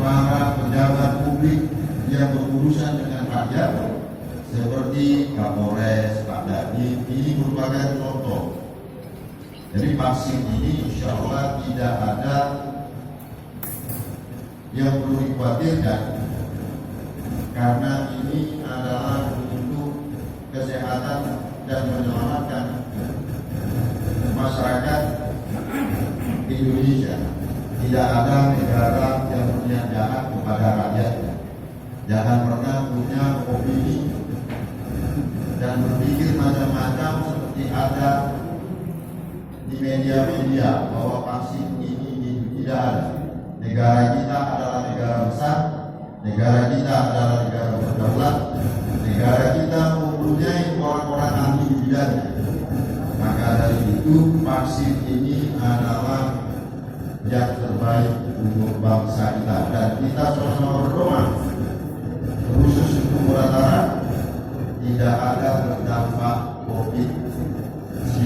para pejabat publik yang berurusan dengan rakyat seperti Kapolres, Pak Dandim, ini merupakan contoh. Jadi vaksin ini insya Allah tidak ada yang perlu dikhawatirkan, karena ini adalah untuk kesehatan dan menyelamatkan masyarakat Indonesia. Tidak ada negara yang punya jahat kepada rakyatnya. Jangan pernah punya opini dan berpikir macam-macam seperti ada di media-media bahwa vaksin ini tidak ada. Negara kita adalah negara besar, negara kita adalah negara berdaulat, negara kita mempunyai orang-orang ahli di bidangnya. Maka dari itu vaksin ini adalah yang terbaik untuk bangsa kita, dan kita sama-sama berdoa khusus untuk Nusantara tidak ada terdampak COVID-19.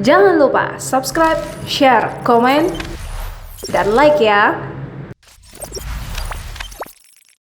Jangan lupa subscribe, share, komen, dan like ya.